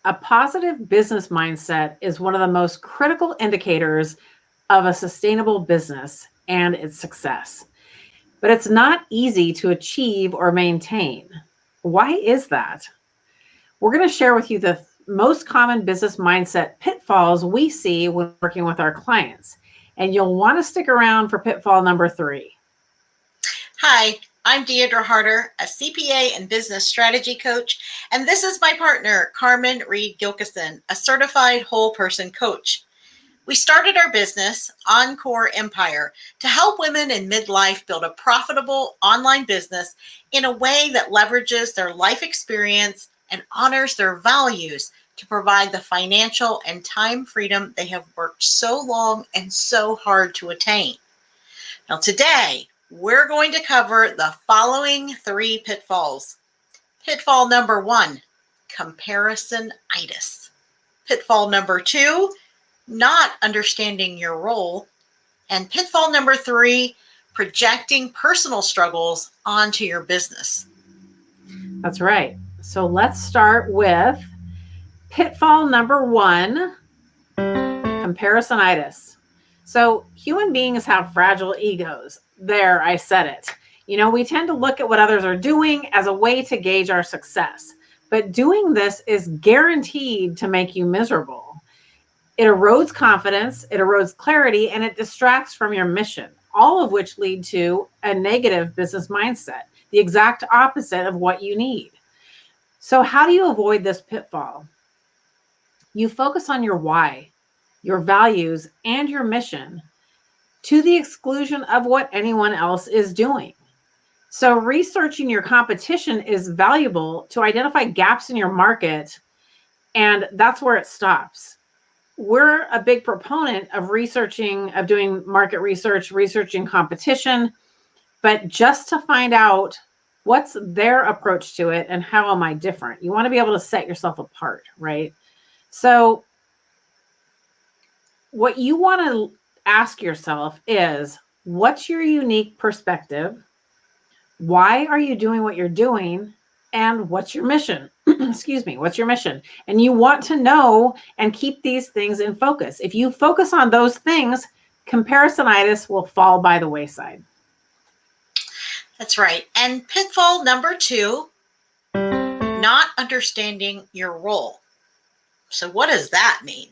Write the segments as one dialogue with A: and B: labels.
A: A positive business mindset is one of the most critical indicators of a sustainable business and its success. But it's not easy to achieve or maintain. Why is that? We're going to share with you the most common business mindset pitfalls we see when working with our clients. And you'll want to stick around for pitfall number 3.
B: Hi, I'm Deidre Harder, a CPA and business strategy coach, and this is my partner, Carmen Reed Gilkison, a certified whole person coach. We started our business, Encore Empire, to help women in midlife build a profitable online business in a way that leverages their life experience and honors their values to provide the financial and time freedom they have worked so long and so hard to attain. Now, today, we're going to cover the following 3 pitfalls. Pitfall number 1, comparisonitis. Pitfall number 2, not understanding your role. And pitfall number 3, projecting personal struggles onto your business.
A: That's right. So let's start with pitfall number 1, comparisonitis. So human beings have fragile egos. There, I said it. We tend to look at what others are doing as a way to gauge our success. But doing this is guaranteed to make you miserable. It erodes confidence, it erodes clarity, and it distracts from your mission, all of which lead to a negative business mindset, the exact opposite of what you need. So how do you avoid this pitfall? You focus on your why, your values, and your mission to the exclusion of what anyone else is doing. So researching your competition is valuable to identify gaps in your market, and that's where it stops. We're a big proponent of doing market research, researching competition, but just to find out what's their approach to it and how am I different. You want to be able to set yourself apart, right? So what you want to ask yourself is, what's your unique perspective? Why are you doing what you're doing? And what's your mission? Excuse me, what's your mission? And you want to know and keep these things in focus. If you focus on those things, comparisonitis will fall by the wayside.
B: That's right. And pitfall number 2, not understanding your role. So what does that mean?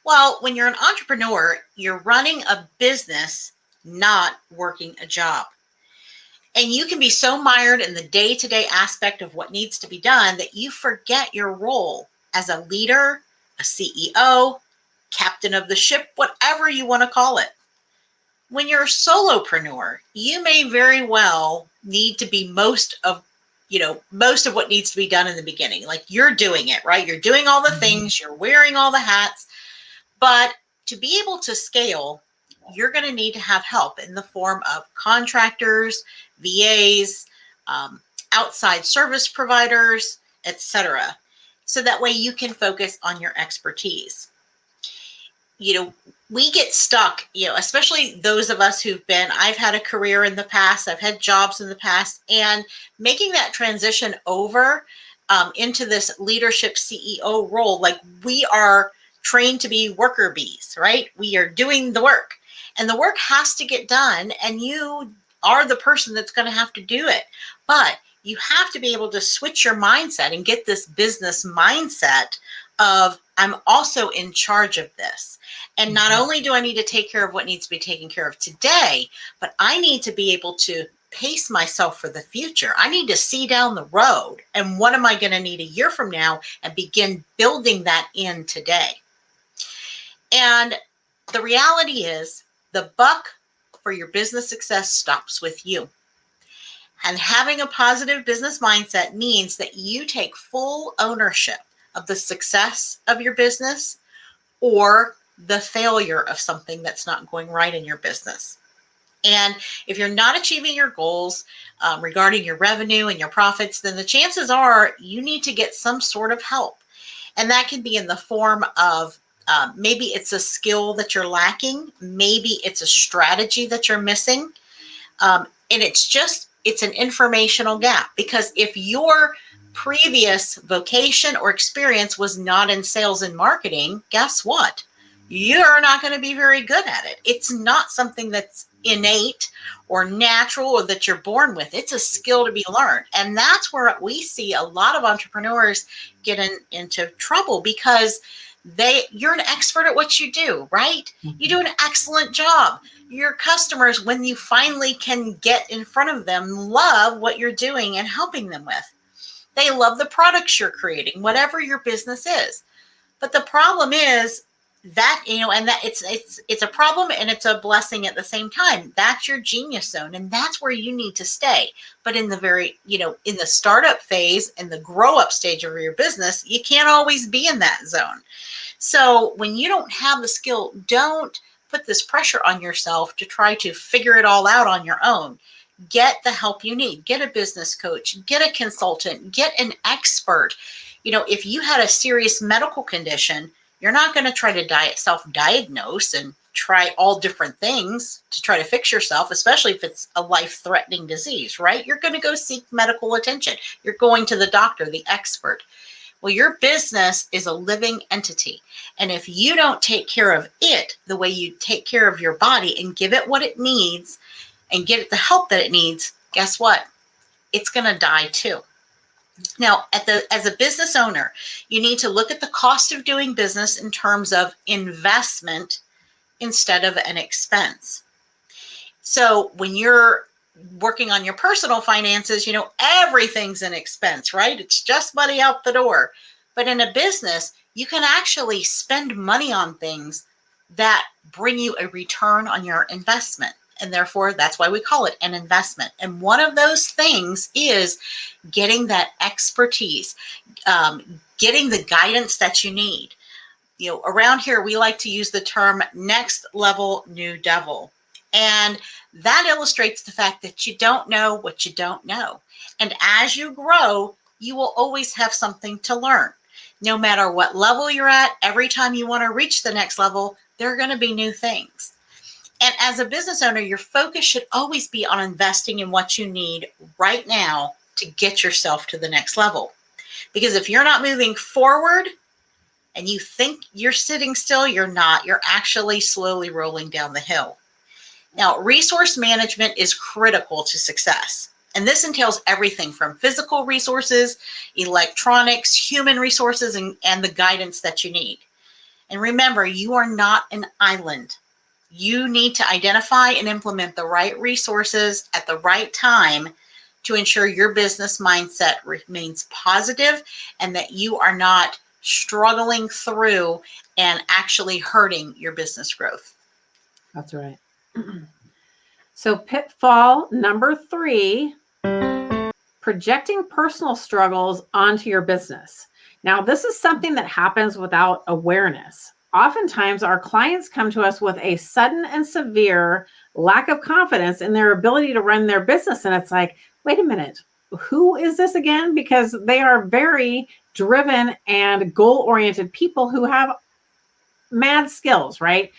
B: Well, when you're an entrepreneur, you're running a business, not working a job. And you can be so mired in the day-to-day aspect of what needs to be done that you forget your role as a leader, a CEO, captain of the ship, whatever you want to call it. When you're a solopreneur, you may very well need to be most of what needs to be done in the beginning. Like, you're doing it, right? You're doing all the things, you're wearing all the hats. But to be able to scale, you're going to need to have help in the form of contractors, VAs, outside service providers, etc. So that way you can focus on your expertise. We get stuck, especially those of us I've had a career in the past, I've had jobs in the past, and making that transition over into this leadership CEO role, like, we are trained to be worker bees, right? We are doing the work, and the work has to get done, and you are the person that's going to have to do it. But you have to be able to switch your mindset and get this business mindset of, I'm also in charge of this. And not only do I need to take care of what needs to be taken care of today, but I need to be able to pace myself for the future. I need to see down the road, and what am I going to need a year from now, and begin building that in today. And the reality is, the buck for your business success stops with you. And having a positive business mindset means that you take full ownership of the success of your business or the failure of something that's not going right in your business. And if you're not achieving your goals regarding your revenue and your profits, then the chances are you need to get some sort of help. And that can be in the form of maybe it's a skill that you're lacking. Maybe it's a strategy that you're missing. And it's an informational gap, because if you're previous vocation or experience was not in sales and marketing, guess what? You're not going to be very good at it. It's not something that's innate or natural or that you're born with. It's a skill to be learned. And that's where we see a lot of entrepreneurs get into trouble, because you're an expert at what you do, right? You do an excellent job. Your customers, when you finally can get in front of them, love what you're doing and helping them with. They love the products you're creating, whatever your business is. But the problem is that, and that it's a problem and it's a blessing at the same time. That's your genius zone, and that's where you need to stay. But in the in the startup phase and the grow up stage of your business, you can't always be in that zone. So when you don't have the skill, don't put this pressure on yourself to try to figure it all out on your own. Get the help you need. Get a business coach, get a consultant, get an expert. If you had a serious medical condition, you're not going to try to self-diagnose and try all different things to try to fix yourself, especially if it's a life-threatening disease, right? You're going to go seek medical attention. You're going to the doctor, the expert. Well, your business is a living entity. And if you don't take care of it the way you take care of your body and give it what it needs and get it the help that it needs, guess what? It's going to die too. Now, as a business owner, you need to look at the cost of doing business in terms of investment instead of an expense. So when you're working on your personal finances, everything's an expense, right? It's just money out the door. But in a business, you can actually spend money on things that bring you a return on your investment. And therefore, that's why we call it an investment. And one of those things is getting that expertise, getting the guidance that you need. Around here, we like to use the term next level new devil. And that illustrates the fact that you don't know what you don't know. And as you grow, you will always have something to learn. No matter what level you're at, every time you want to reach the next level, there are going to be new things. And as a business owner, your focus should always be on investing in what you need right now to get yourself to the next level. Because if you're not moving forward and you think you're sitting still, you're not. You're actually slowly rolling down the hill. Now, resource management is critical to success. And this entails everything from physical resources, electronics, human resources, and the guidance that you need. And remember, you are not an island. You need to identify and implement the right resources at the right time to ensure your business mindset remains positive and that you are not struggling through and actually hurting your business growth.
A: That's right. So pitfall number 3, projecting personal struggles onto your business. Now, this is something that happens without awareness. Oftentimes, our clients come to us with a sudden and severe lack of confidence in their ability to run their business. And it's like, wait a minute, who is this again? Because they are very driven and goal-oriented people who have mad skills, right?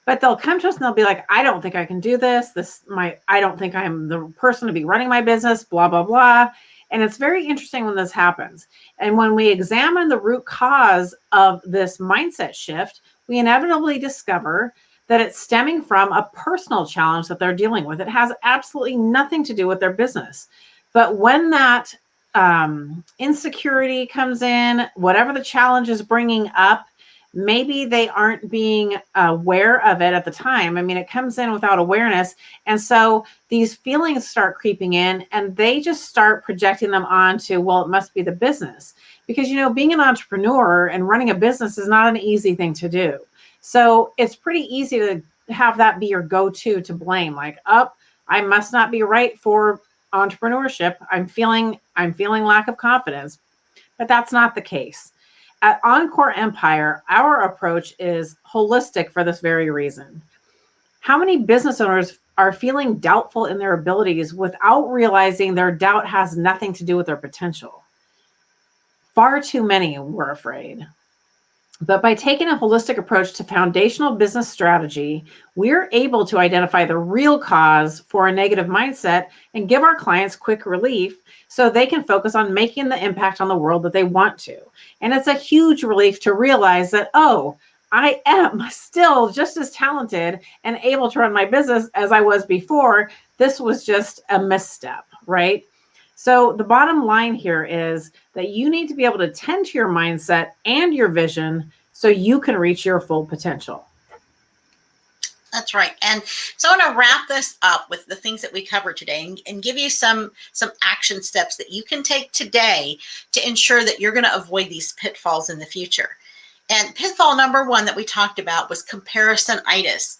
A: But they'll come to us and they'll be like, I don't think I can do this. I don't think I'm the person to be running my business, blah, blah, blah. And it's very interesting when this happens. And when we examine the root cause of this mindset shift, we inevitably discover that it's stemming from a personal challenge that they're dealing with. It has absolutely nothing to do with their business. But when that insecurity comes in, whatever the challenge is bringing up, maybe they aren't being aware of it at the time. I mean, it comes in without awareness. And so these feelings start creeping in and they just start projecting them onto, well, it must be the business. Because, being an entrepreneur and running a business is not an easy thing to do. So it's pretty easy to have that be your go-to to blame. Like, I must not be right for entrepreneurship. I'm feeling lack of confidence. But that's not the case. At Encore Empire, our approach is holistic for this very reason. How many business owners are feeling doubtful in their abilities without realizing their doubt has nothing to do with their potential? Far too many, we're afraid. But by taking a holistic approach to foundational business strategy, we're able to identify the real cause for a negative mindset and give our clients quick relief so they can focus on making the impact on the world that they want to. And it's a huge relief to realize that, oh, I am still just as talented and able to run my business as I was before. This was just a misstep, right? So the bottom line here is that you need to be able to tend to your mindset and your vision so you can reach your full potential.
B: That's right. And so I want to wrap this up with the things that we covered today and give you some action steps that you can take today to ensure that you're going to avoid these pitfalls in the future. And pitfall number one that we talked about was comparisonitis.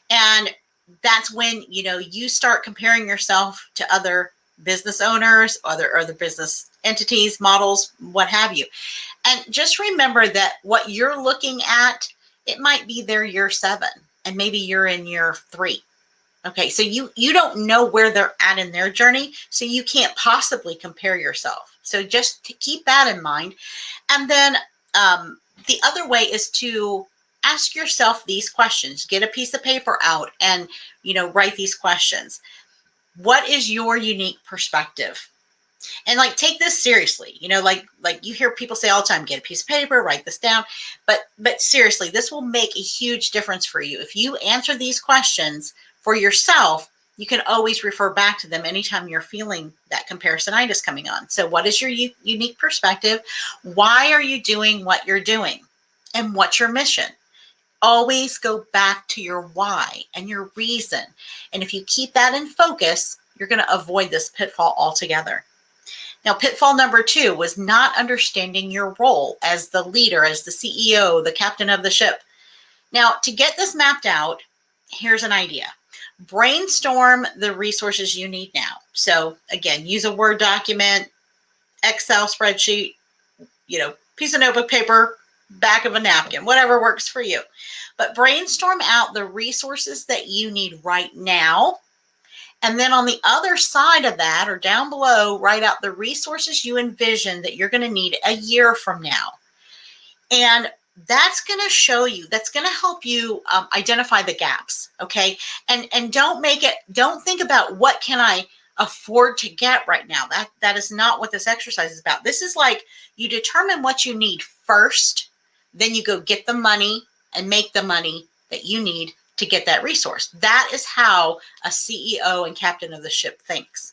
B: And that's when, you start comparing yourself to other business owners, other business entities, models, what have you. And just remember that what you're looking at, it might be their year 7, and maybe you're in year 3. Okay, so you don't know where they're at in their journey, so you can't possibly compare yourself. So just to keep that in mind. And then the other way is to ask yourself these questions. Get a piece of paper out and write these questions. What is your unique perspective? And take this seriously. Like you hear people say all the time, get a piece of paper, write this down. But seriously, this will make a huge difference for you. If you answer these questions for yourself, you can always refer back to them anytime you're feeling that comparisonitis coming on. So what is your unique perspective? Why are you doing what you're doing? And what's your mission? Always go back to your why and your reason. And if you keep that in focus, you're going to avoid this pitfall altogether. Now, pitfall number 2 was not understanding your role as the leader, as the CEO, the captain of the ship. Now, to get this mapped out, here's an idea. Brainstorm the resources you need now. So again, use a Word document, Excel spreadsheet, piece of notebook paper, back of a napkin, whatever works for you. But brainstorm out the resources that you need right now. And then on the other side of that, or down below, write out the resources you envision that you're going to need a year from now. And that's going to show you, that's going to help you identify the gaps. Okay. And don't think about what can I afford to get right now. That is not what this exercise is about. This is like you determine what you need first, then you go get the money and make the money that you need to get that resource. That is how a CEO and captain of the ship thinks.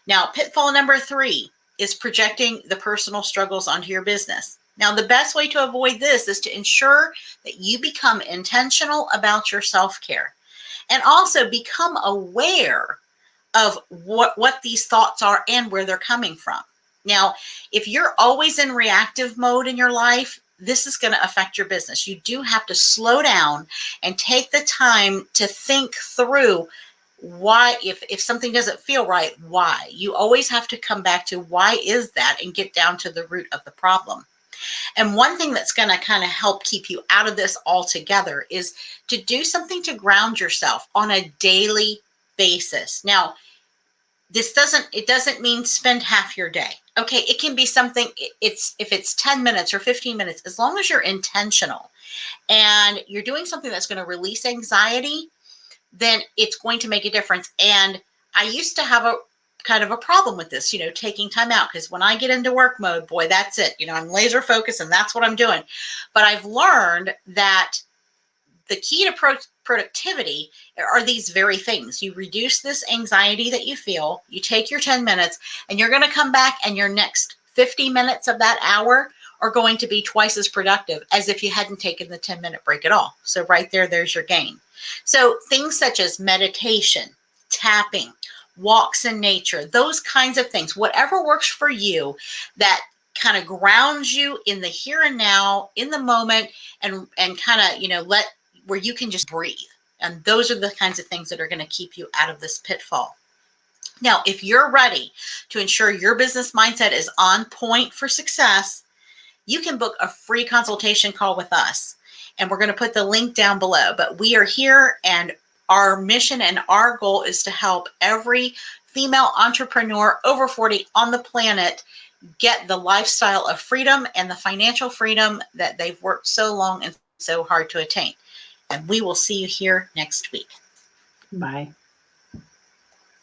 B: Now, pitfall number 3 is projecting the personal struggles onto your business. Now, the best way to avoid this is to ensure that you become intentional about your self-care and also become aware of what these thoughts are and where they're coming from. Now, if you're always in reactive mode in your life, this is going to affect your business. You do have to slow down and take the time to think through why, if something doesn't feel right, why. You always have to come back to why is that and get down to the root of the problem. And one thing that's going to kind of help keep you out of this altogether is to do something to ground yourself on a daily basis. Now, it doesn't mean spend half your day. Okay, it can be something, if it's 10 minutes or 15 minutes, as long as you're intentional and you're doing something that's going to release anxiety, then it's going to make a difference. And I used to have a kind of a problem with this, taking time out, because when I get into work mode, boy, that's it. I'm laser focused and that's what I'm doing. But I've learned that the key to productivity are these very things. You reduce this anxiety that you feel, you take your 10 minutes, and you're going to come back and your next 50 minutes of that hour are going to be twice as productive as if you hadn't taken the 10-minute break at all. So right there's your gain. So things such as meditation, tapping, walks in nature, those kinds of things, whatever works for you that kind of grounds you in the here and now, in the moment, and kind of, let where you can just breathe. And those are the kinds of things that are going to keep you out of this pitfall. Now, if you're ready to ensure your business mindset is on point for success, you can book a free consultation call with us. And we're going to put the link down below. But we are here, and our mission and our goal is to help every female entrepreneur over 40 on the planet get the lifestyle of freedom and the financial freedom that they've worked so long and so hard to attain. And we will see you here next week.
A: Bye.